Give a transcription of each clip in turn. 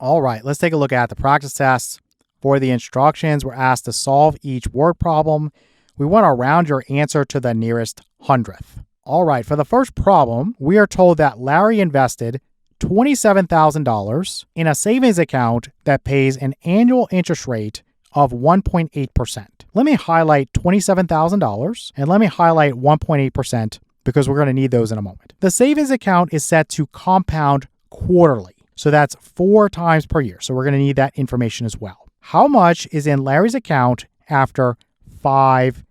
All right, let's take a look at the practice test. For the instructions, we're asked to solve each word problem. We want to round your answer to the nearest hundredth. All right, for the first problem, we are told that Larry invested $27,000 in a savings account that pays an annual interest rate of 1.8%. Let me highlight $27,000 and let me highlight 1.8% because we're going to need those in a moment. The savings account is set to compound quarterly. So that's 4 times per year. So we're going to need that information as well. How much is in Larry's account after 5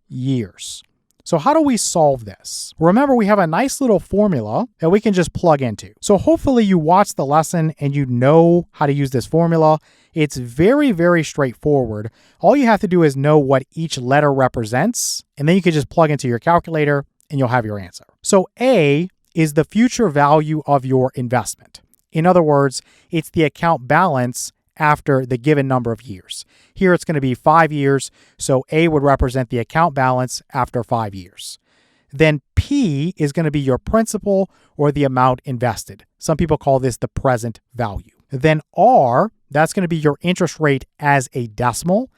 years? So how do we solve this? Remember, we have a nice little formula that we can just plug into. So hopefully you watched the lesson and you know how to use this formula. It's very, very straightforward. All you have to do is know what each letter represents, and then you can just plug into your calculator and you'll have your answer. So A is the future value of your investment. In other words, it's the account balance after the given number of years. Here it's going to be 5 years, so A would represent the account balance after 5 years. Then P is going to be your principal or the amount invested. Some people call this the present value. Then R, that's going to be your interest rate as a decimal.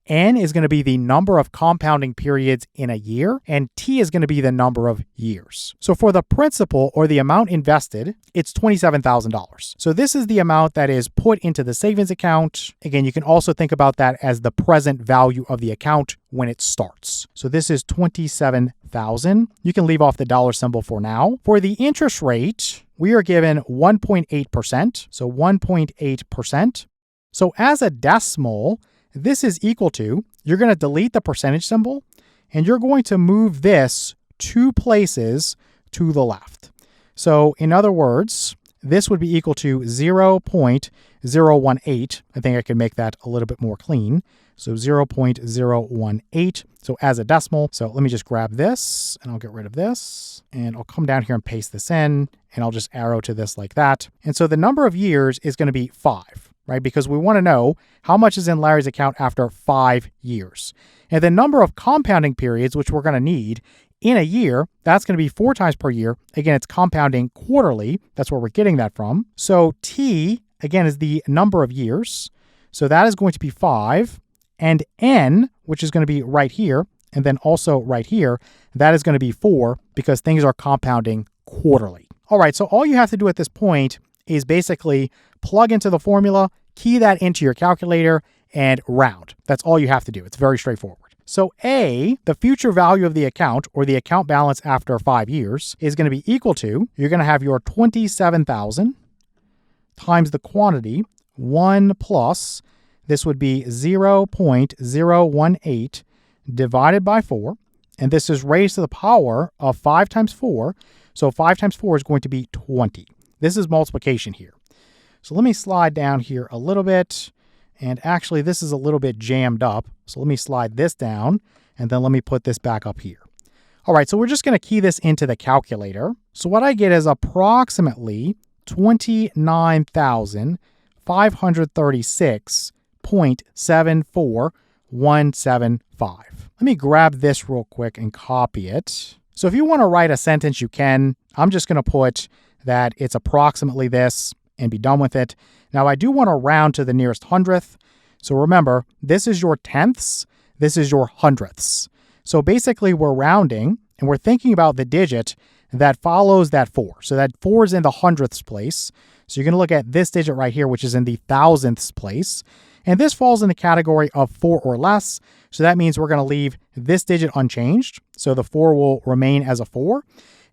N is going to be the number of compounding periods in a year, and T is going to be the number of years. So for the principal or the amount invested, it's $27,000. So this is the amount that is put into the savings account. Again, you can also think about that as the present value of the account when it starts. So this is $27,000. You can leave off the dollar symbol for now. For the interest rate, we are given 1.8%. So 1.8%. So as a decimal, this is equal to, you're going to delete the percentage symbol, and you're going to move this 2 places to the left. So in other words, this would be equal to 0.018. I think I can make that a little bit more clean. So 0.018. So as a decimal. So let me just grab this and I'll get rid of this. And I'll come down here and paste this in. And I'll just arrow to this like that. And so the number of years is going to be 5. Right? Because we want to know how much is in Larry's account after 5 years. And the number of compounding periods, which we're going to need in a year, that's going to be 4 times per year. Again, it's compounding quarterly. That's where we're getting that from. So T, again, is the number of years. So that is going to be 5. And N, which is going to be right here, and then also right here, that is going to be 4 because things are compounding quarterly. All right, so all you have to do at this point is basically plug into the formula, key that into your calculator, and round. That's all you have to do. It's very straightforward. So A, the future value of the account, or the account balance after 5 years, is going to be equal to, you're going to have your 27,000 times the quantity, 1 plus, this would be 0.018 divided by 4, and this is raised to the power of 5 times 4, so 5 times 4 is going to be 20. This is multiplication here. So let me slide down here a little bit. And actually, this is a little bit jammed up. So let me slide this down. And then let me put this back up here. All right, so we're just going to key this into the calculator. So what I get is approximately 29,536.74175. Let me grab this real quick and copy it. So if you want to write a sentence, you can. I'm just going to put that it's approximately this and be done with it. Now, I do want to round to the nearest hundredth. So remember, this is your tenths. This is your hundredths. So basically, we're rounding and we're thinking about the digit that follows that 4. So that 4 is in the hundredths place. So you're going to look at this digit right here, which is in the thousandths place. And this falls in the category of 4 or less. So that means we're going to leave this digit unchanged. So the 4 will remain as a 4.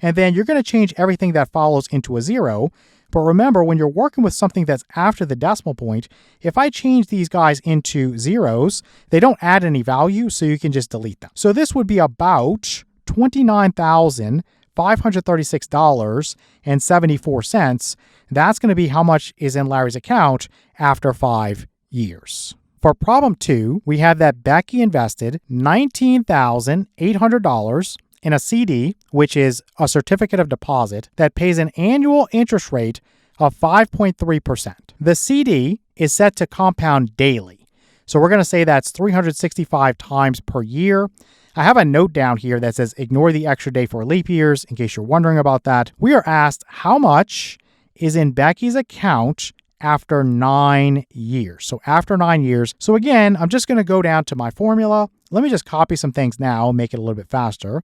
And then you're going to change everything that follows into a 0. But remember, when you're working with something that's after the decimal point, if I change these guys into zeros, they don't add any value, so you can just delete them. So this would be about $29,536.74. That's going to be how much is in Larry's account after 5 years. For problem 2, we have that Becky invested $19,800 in a CD, which is a certificate of deposit that pays an annual interest rate of 5.3%. The CD is set to compound daily. So we're going to say that's 365 times per year. I have a note down here that says ignore the extra day for leap years in case you're wondering about that. We are asked how much is in Becky's account after 9 years. So after 9 years. So again, I'm just going to go down to my formula. Let me just copy some things now and make it a little bit faster.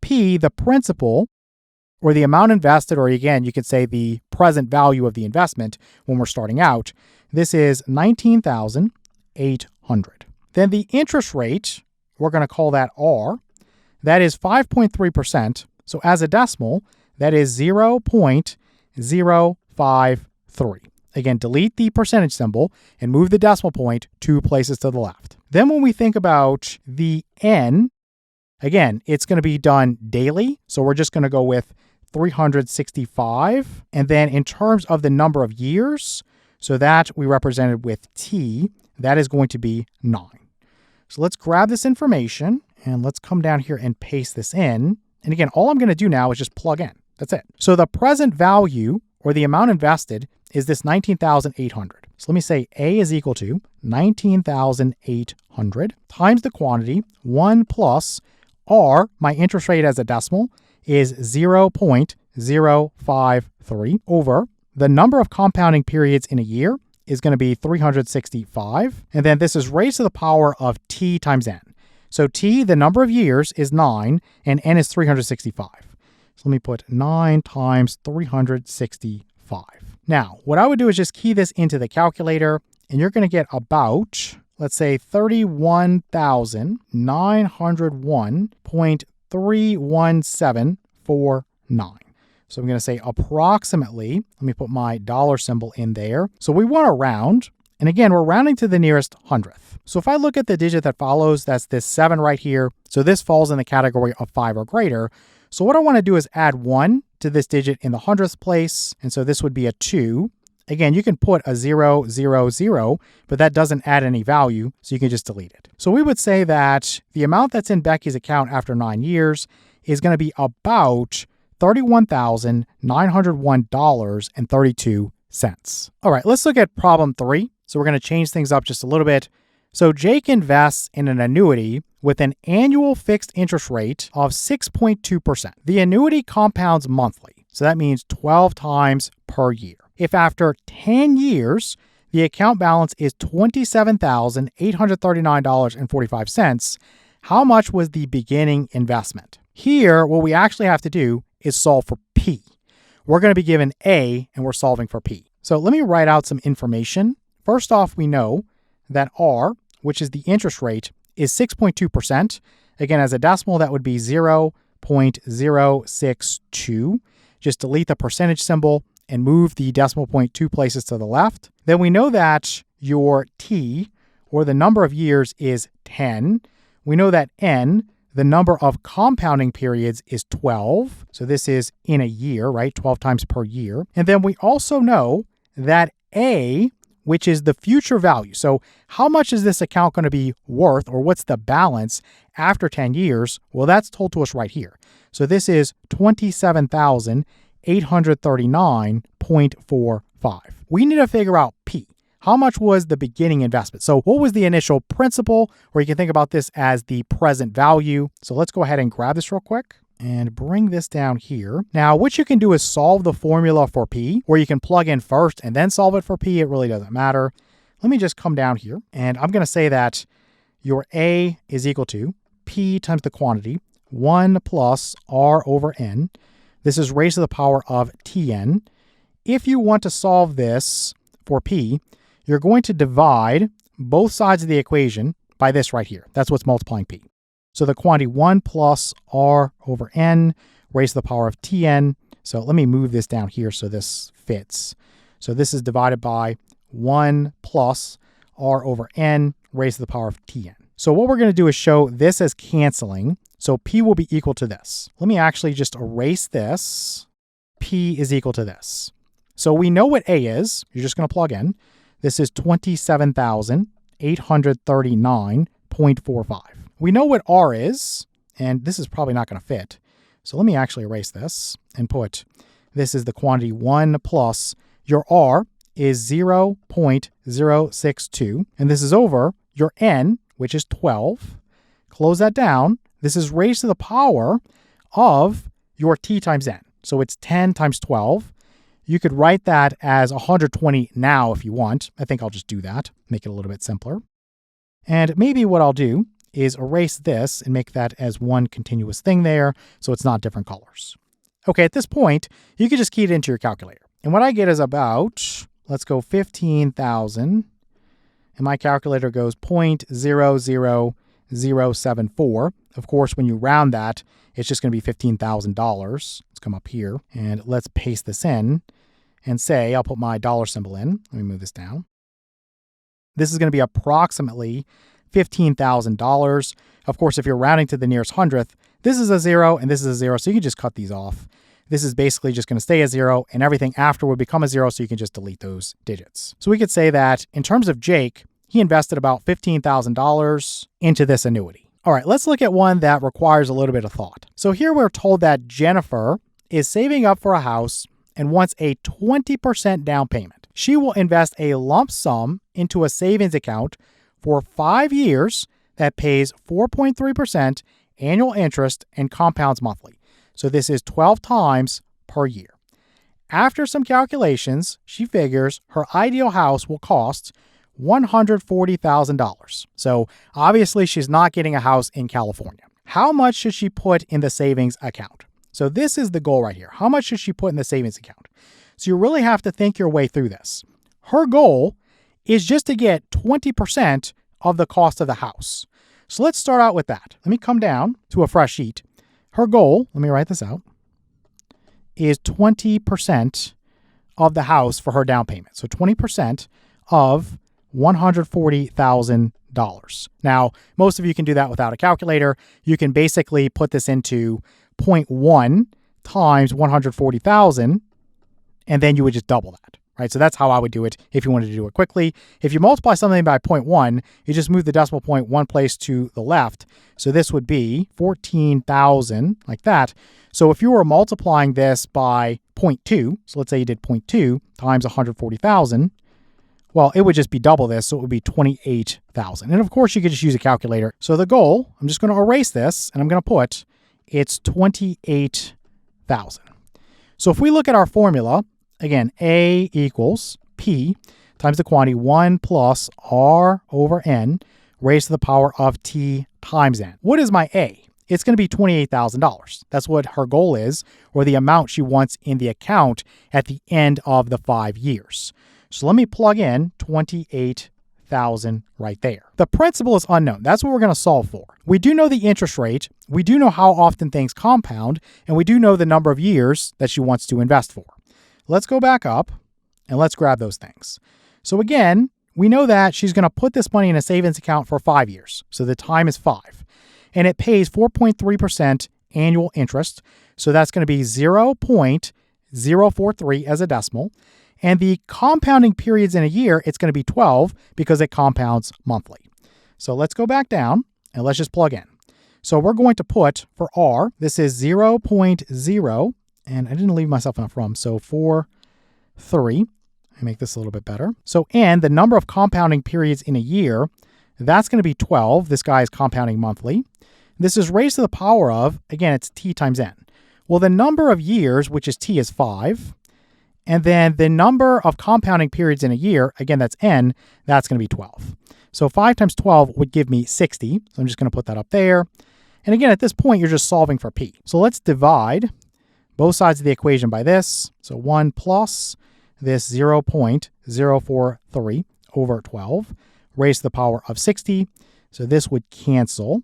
P, the principal, or the amount invested, or again, you could say the present value of the investment when we're starting out. This is $19,800. Then the interest rate, we're going to call that R. That is 5.3%. So as a decimal, that is 0.053. Again, delete the percentage symbol and move the decimal point 2 places to the left. Then when we think about the N, again, it's going to be done daily. So we're just going to go with 365. And then in terms of the number of years, so that we represented with T, that is going to be 9. So let's grab this information and let's come down here and paste this in. And again, all I'm going to do now is just plug in. That's it. So the present value, or the amount invested, is this 19,800. So let me say A is equal to 19,800 times the quantity, 1 plus R, my interest rate as a decimal, is 0.053 over the number of compounding periods in a year is going to be 365. And then this is raised to the power of T times N. So T, the number of years, is 9, and N is 365. So let me put 9 times 365. Now, what I would do is just key this into the calculator, and you're going to get about, let's say, 31,901.31749. So I'm going to say approximately, let me put my dollar symbol in there. So we want to round, and again, we're rounding to the nearest hundredth. So if I look at the digit that follows, that's this 7 right here. So this falls in the category of 5 or greater. So what I want to do is add 1 to this digit in the hundredth place. And so this would be a 2. Again, you can put a 0, 0, 0, but that doesn't add any value, so you can just delete it. So we would say that the amount that's in Becky's account after 9 years is going to be about $31,901.32. All right, let's look at problem 3. So we're going to change things up just a little bit. So Jake invests in an annuity with an annual fixed interest rate of 6.2%. The annuity compounds monthly, so that means 12 times per year. If after 10 years, the account balance is $27,839.45, how much was the beginning investment? Here, what we actually have to do is solve for P. We're going to be given A, and we're solving for P. So let me write out some information. First off, we know that R, which is the interest rate, is 6.2%. Again, as a decimal, that would be 0.062. Just delete the percentage symbol and move the decimal point 2 places to the left. Then we know that your T, or the number of years, is 10. We know that N, the number of compounding periods, is 12. So this is in a year, right? 12 times per year. And then we also know that A, which is the future value. So how much is this account going to be worth, or what's the balance after 10 years? Well, that's told to us right here. So this is $27,839.45. We need to figure out P. How much was the beginning investment? So what was the initial principal? Or you can think about this as the present value. So let's go ahead and grab this real quick and bring this down here. Now, what you can do is solve the formula for P, or you can plug in first and then solve it for P. It really doesn't matter. Let me just come down here, and I'm going to say that your A is equal to P times the quantity, 1 plus R over N. This is raised to the power of Tn. If you want to solve this for P, you're going to divide both sides of the equation by this right here. That's what's multiplying P. So the quantity 1 plus R over N raised to the power of Tn. So let me move this down here so this fits. So this is divided by 1 plus R over N raised to the power of Tn. So what we're going to do is show this as canceling. So P will be equal to this. Let me actually just erase this. P is equal to this. So we know what A is. You're just going to plug in. This is 27,839.45. We know what R is, and this is probably not going to fit. So let me actually erase this and put, this is the quantity 1 plus your R is 0.062, and this is over your N, which is 12. Close that down. This is raised to the power of your T times N. So it's 10 times 12. You could write that as 120 now if you want. I think I'll just do that, make it a little bit simpler. And maybe what I'll do is erase this and make that as one continuous thing there so it's not different colors. Okay, at this point, you can just key it into your calculator. And what I get is about, let's go 15,000. And my calculator goes 0.00074. Of course, when you round that, it's just going to be $15,000. Let's come up here and let's paste this in and say, I'll put my dollar symbol in. Let me move this down. This is going to be approximately $15,000. Of course, if you're rounding to the nearest hundredth, this is a 0 and this is a 0, so you can just cut these off. This is basically just going to stay a 0, and everything after would become a 0, so you can just delete those digits. So we could say that in terms of Jake, he invested about $15,000 into this annuity. All right, let's look at one that requires a little bit of thought. So here we're told that Jennifer is saving up for a house and wants a 20% down payment. She will invest a lump sum into a savings account for 5 years that pays 4.3% annual interest and compounds monthly. So this is 12 times per year. After some calculations, she figures her ideal house will cost $140,000. So obviously she's not getting a house in California. How much should she put in the savings account? So this is the goal right here. How much should she put in the savings account? So you really have to think your way through this. Her goal is just to get 20% of the cost of the house. So let's start out with that. Let me come down to a fresh sheet. Her goal, let me write this out, is 20% of the house for her down payment. So 20% of $140,000. Now, most of you can do that without a calculator. You can basically put this into 0.1 times 140,000, and then you would just double that, right? So that's how I would do it if you wanted to do it quickly. If you multiply something by 0.1, you just move the decimal point one place to the left. So this would be 14,000, like that. So if you were multiplying this by 0.2, so let's say you did 0.2 times 140,000, well, it would just be double this, so it would be 28,000. And of course, you could just use a calculator. So the goal, I'm just going to erase this, and I'm going to put, it's 28,000. So if we look at our formula, again, A equals P times the quantity 1 plus R over N raised to the power of T times N. What is my A? It's going to be $28,000. That's what her goal is, or the amount she wants in the account at the end of the 5 years. So let me plug in 28,000 right there. The principal is unknown. That's what we're going to solve for. We do know the interest rate. We do know how often things compound, and we do know the number of years that she wants to invest for. Let's go back up and let's grab those things. So again, we know that she's going to put this money in a savings account for 5 years. So the time is 5. And it pays 4.3% annual interest. So that's going to be 0.043 as a decimal. And the compounding periods in a year, it's going to be 12 because it compounds monthly. So let's go back down and let's just plug in. So we're going to put for R, this is 0.0, and I didn't leave myself enough room, so 4, 3. Let me make this a little bit better. So N, the number of compounding periods in a year, that's going to be 12. This guy is compounding monthly. This is raised to the power of, again, it's T times N. Well, the number of years, which is T, is 5. And then the number of compounding periods in a year, again, that's N, that's going to be 12. So 5 times 12 would give me 60. So I'm just going to put that up there. And again, at this point, you're just solving for P. So let's divide both sides of the equation by this. So 1 plus this 0.043 over 12 raised to the power of 60. So this would cancel.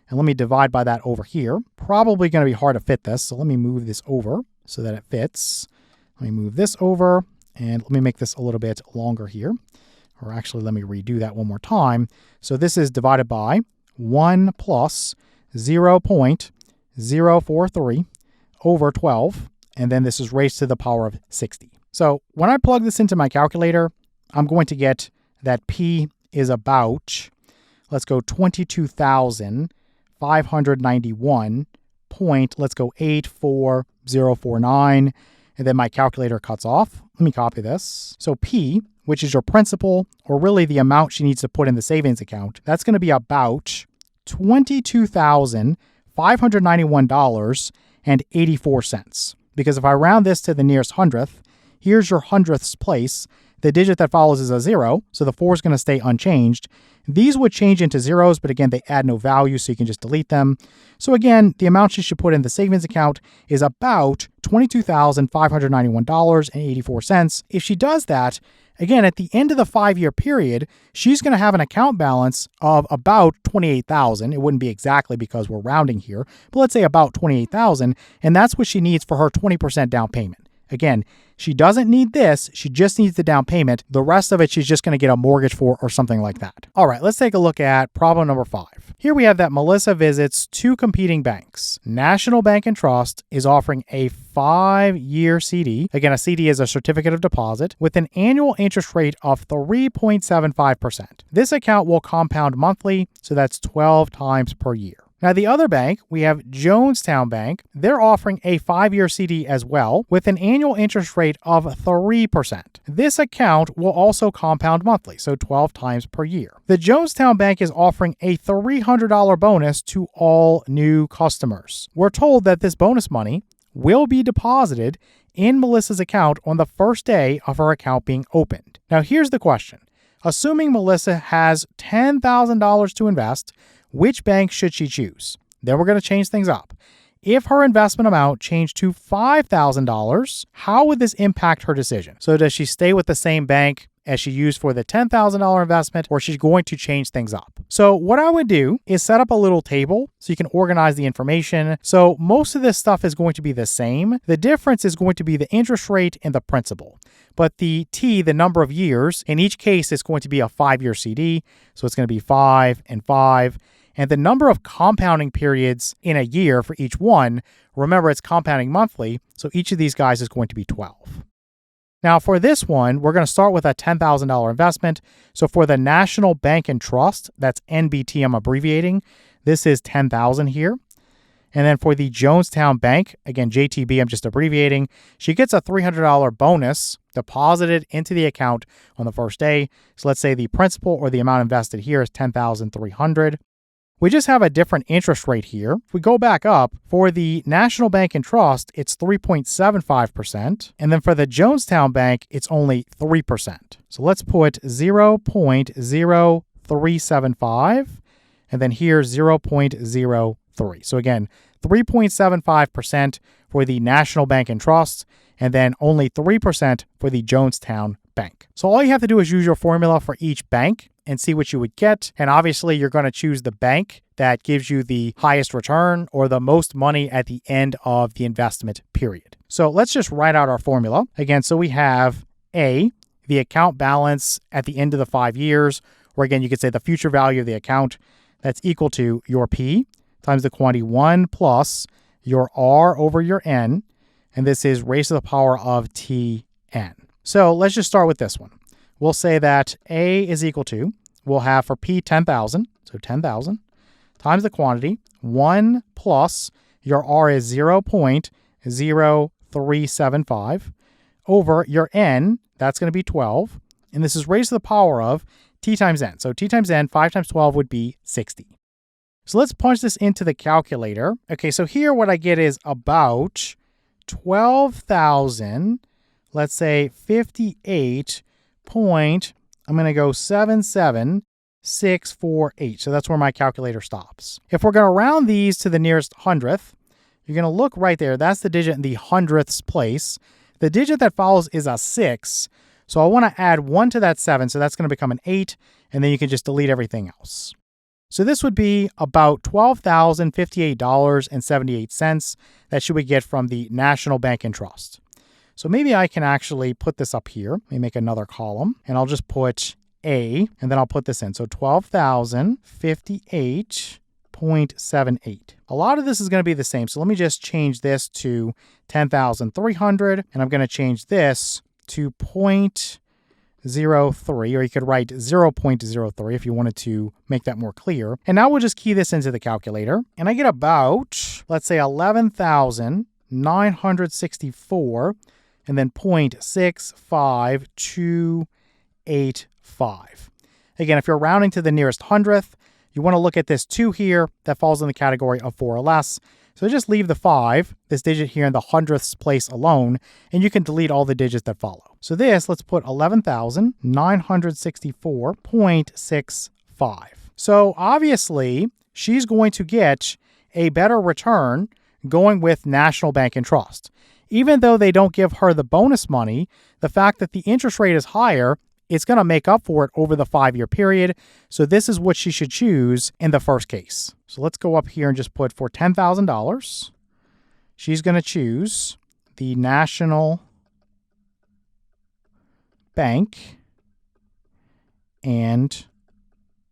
And let me divide by that over here. Probably going to be hard to fit this. So let me move this over so that it fits. Let me move this over, and let me make this a little bit longer here. Or actually, let me redo that one more time. So this is divided by 1 plus 0.043 over 12, and then this is raised to the power of 60. So when I plug this into my calculator, I'm going to get that P is about, let's go 22,591 point, let's go 84049. And then my calculator cuts off. Let me copy this. So P, which is your principal, or really the amount she needs to put in the savings account, that's going to be about $22,591.84. Because if I round this to the nearest hundredth, Here's your hundredths place. The digit that follows is a 0, so the 4 is going to stay unchanged. These would change into zeros, but again, they add no value, so you can just delete them. So again, the amount she should put in the savings account is about $22,591.84. If she does that, again, at the end of the 5-year period, she's going to have an account balance of about $28,000. It wouldn't be exactly because we're rounding here, but let's say about $28,000, and that's what she needs for her 20% down payment. Again, she doesn't need this. She just needs the down payment. The rest of it, she's just going to get a mortgage for or something like that. All right, let's take a look at problem number 5. Here we have that Melissa visits 2 competing banks. National Bank and Trust is offering a 5-year CD. Again, a CD is a certificate of deposit with an annual interest rate of 3.75%. This account will compound monthly, so that's 12 times per year. Now, the other bank, we have Jonestown Bank. They're offering a 5-year CD as well with an annual interest rate of 3%. This account will also compound monthly, so 12 times per year. The Jonestown Bank is offering a $300 bonus to all new customers. We're told that this bonus money will be deposited in Melissa's account on the first day of her account being opened. Now, here's the question. Assuming Melissa has $10,000 to invest, which bank should she choose? Then we're going to change things up. If her investment amount changed to $5,000, how would this impact her decision? So does she stay with the same bank as she used for the $10,000 investment, or she's going to change things up? So what I would do is set up a little table so you can organize the information. So most of this stuff is going to be the same. The difference is going to be the interest rate and the principal. But the T, the number of years, in each case, it's going to be a 5-year CD. So it's going to be 5 and 5. And the number of compounding periods in a year for each one, remember it's compounding monthly, so each of these guys is going to be 12. Now for this one, we're going to start with a $10,000 investment. So for the National Bank and Trust, that's NBT I'm abbreviating, this is $10,000 here. And then for the Jonestown Bank, again, JTB I'm just abbreviating, she gets a $300 bonus deposited into the account on the first day. So let's say the principal or the amount invested here is $10,300. We just have a different interest rate here. If we go back up, for the National Bank and Trust, it's 3.75%. And then for the Jonestown Bank, it's only 3%. So let's put 0.0375, and then here 0.03. So again, 3.75% for the National Bank and Trust, and then only 3% for the Jonestown Bank. So all you have to do is use your formula for each bank and see what you would get. And obviously, you're going to choose the bank that gives you the highest return or the most money at the end of the investment period. So let's just write out our formula. Again, so we have A, the account balance at the end of the 5 years, or again, you could say the future value of the account, that's equal to your P times the quantity 1 plus your R over your N. And this is raised to the power of Tn. So let's just start with this one. We'll say that A is equal to, we'll have for P 10,000, so 10,000, times the quantity, 1 plus your R is 0.0375 over your N, that's going to be 12, and this is raised to the power of T times N. So T times N, 5 times 12 would be 60. So let's punch this into the calculator. Okay, so here what I get is about 12,000, let's say 58 point, I'm going to go 77648. So that's where my calculator stops. If we're going to round these to the nearest hundredth, you're going to look right there. That's the digit in the hundredths place. The digit that follows is a 6. So I want to add 1 to that 7. So that's going to become an 8. And then you can just delete everything else. So this would be about $12,058.78 that you would get from the National Bank and Trust. So maybe I can actually put this up here. Let me make another column, and I'll just put A, and then I'll put this in. So 12,058.78. A lot of this is going to be the same. So let me just change this to 10,300, and I'm going to change this to 0.03, or you could write 0.03 if you wanted to make that more clear. And now we'll just key this into the calculator, and I get about, let's say, 11,964, and then 0.65285. Again, if you're rounding to the nearest hundredth, you want to look at this 2 here that falls in the category of 4 or less. So just leave the 5, this digit here in the hundredths place alone, and you can delete all the digits that follow. So this, let's put 11,964.65. So obviously, she's going to get a better return going with National Bank and Trust. Even though they don't give her the bonus money, the fact that the interest rate is higher, it's going to make up for it over the 5-year period. So this is what she should choose in the first case. So let's go up here and just put for $10,000, she's going to choose the National Bank and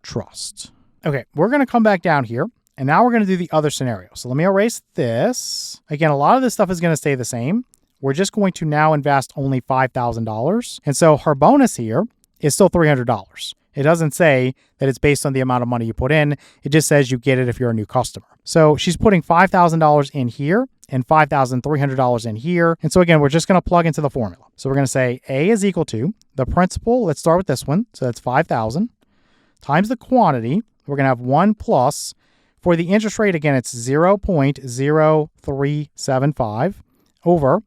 Trust. Okay, we're going to come back down here. And now we're going to do the other scenario. So let me erase this. Again, a lot of this stuff is going to stay the same. We're just going to now invest only $5,000. And so her bonus here is still $300. It doesn't say that it's based on the amount of money you put in. It just says you get it if you're a new customer. So she's putting $5,000 in here and $5,300 in here. And so again, we're just going to plug into the formula. So we're going to say A is equal to the principal. Let's start with this one. So that's 5,000 times the quantity. We're going to have 1 plus. For the interest rate, again, it's 0.0375 over.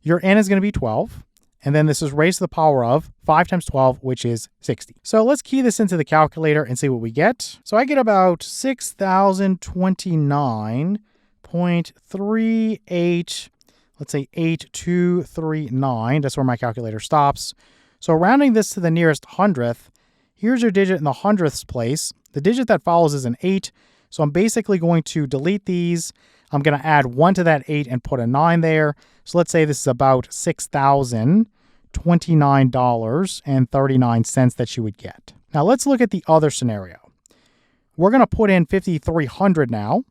Your n is going to be 12. And then this is raised to the power of 5 times 12, which is 60. So let's key this into the calculator and see what we get. So I get about 6,029.38, let's say 8239. That's where my calculator stops. So rounding this to the nearest hundredth, here's your digit in the hundredths place. The digit that follows is an 8. So I'm basically going to delete these. I'm going to add 1 to that 8 and put a 9 there. So let's say this is about $6,029.39 that you would get. Now let's look at the other scenario. We're going to put in $5,300 now.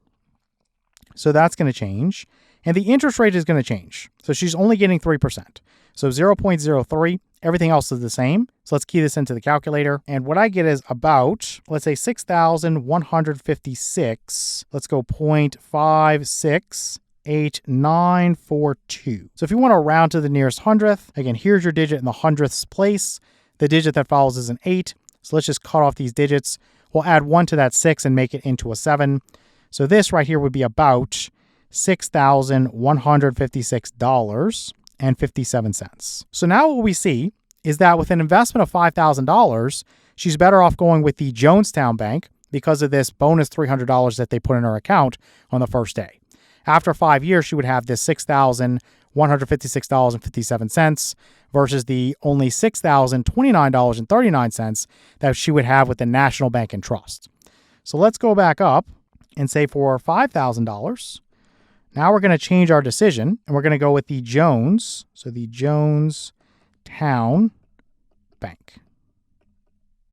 So that's going to change. And the interest rate is going to change. So she's only getting 3%. So 0.03. Everything else is the same. So let's key this into the calculator. And what I get is about, let's say 6,156. Let's go 0.568942. So if you want to round to the nearest hundredth, again, here's your digit in the hundredths place. The digit that follows is an 8. So let's just cut off these digits. We'll add 1 to that 6 and make it into a 7. So this right here would be about $6,156.57. So now what we see is that with an investment of $5,000, she's better off going with the Jonestown Bank because of this bonus $300 that they put in her account on the first day. After 5 years, she would have this $6,156.57 versus the only $6,029.39 that she would have with the National Bank and Trust. So let's go back up and say for $5,000, now we're going to change our decision and we're going to go with the Jones. So the Jonestown Bank.